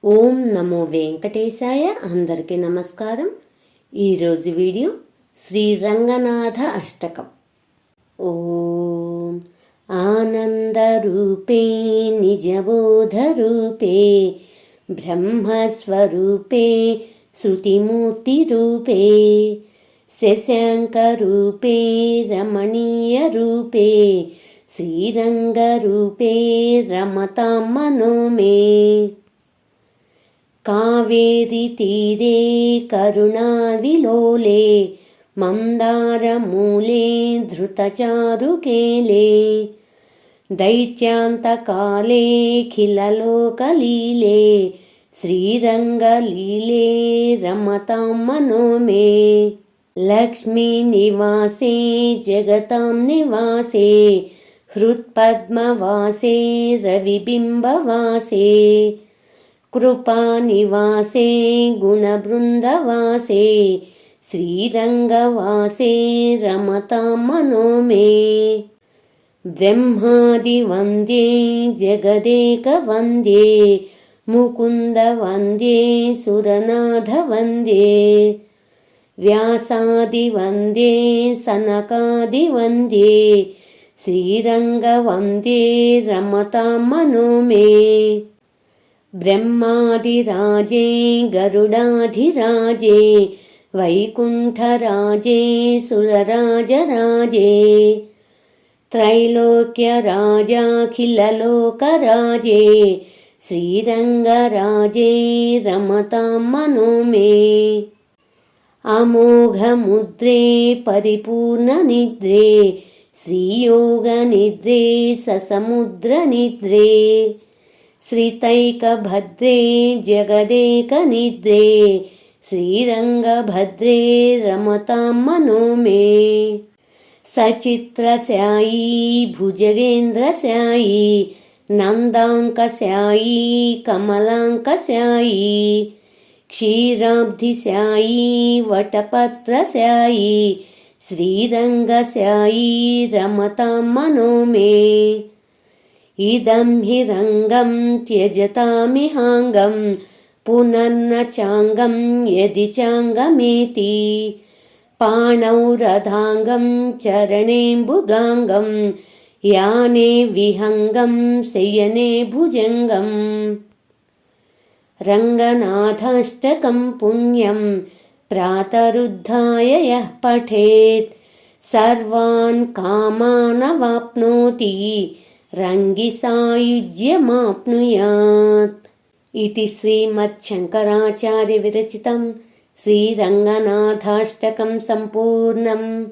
ఓం నమో వెంకటేశాయ. అందరికీ నమస్కారం. ఈరోజు వీడియో శ్రీ రంగనాథ అష్టకం. ఓం ఆనందరూపే నిజబోధరూపే బ్రహ్మస్వరూపే శృతిమూర్తిరూపే శశాంకరూపే రమణీయరూపే శ్రీరంగరూపే రమతాం మనో మే. కావేరీ తీరే కరుణావిలోలే మందారమూలే ధృతచారుకేలే దైత్యాంతకాలే ఖిలలోకలీలే శ్రీరంగలీలే రమతాం మనో మే. లక్ష్మీ నివాసే జగతాం నివాసే హృత్పద్మవాసే రవిబింబవాసే కృపానివాసే గుణబృందవాసే శ్రీరంగవాసే రమతాం మనో మే. బ్రహ్మాదివంద్యే జగదేకవంద్యే ముకుందవంద్యే సురనాథవంద్యే వ్యాసాదివంద్యే సనకాదివంద్యే శ్రీరంగవంద్యే రమతాం మనో మే. బ్రహ్మాదిరాజే గరుడాధిరాజే వైకుంఠరాజే సురరాజరాజే త్రైలోక్యరాజాఖిలలోకరాజే శ్రీరంగరాజే రమతాం మనో మే. అమోఘముద్రే పరిపూర్ణనిద్రే శ్రీయోగనిద్రే ససముద్రనిద్రే శ్రీతైకభద్రే జగదేకనిద్రే శ్రీరంగభద్రే రమతాం మనో మే. సచిత్రశాయీ భుజగేంద్రశాయీ నందాంకశాయీ కమలాంకశాయీ క్షీరాబ్ధిశాయీ వటపత్రశాయీ శ్రీరంగశాయీ రమతాం మనో మే. ఇదం హి రంగం త్యజతామిహాంగం పునర్న చాంగం యది చాంగమేతి పాణౌ రథాంగం చరణేంబుగాంగం యానే విహంగం శయనే భుజంగం. రంగనాథాష్టకం పుణ్యం ప్రాతరుద్ధాయ యః పఠేత్ సర్వాన్ కామానవాప్నోతి రంగిసాయుజ్యమాప్నుయాత్. ఇది శ్రీమచ్చంకరాచార్య విరచితం శ్రీరంగనాథాష్టకం సంపూర్ణం.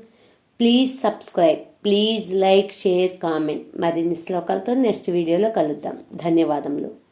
Please subscribe, please like, share, comment. మరిన్ని శ్లోకాలతో నెక్స్ట్ వీడియోలో కలుద్దాం. ధన్యవాదములు.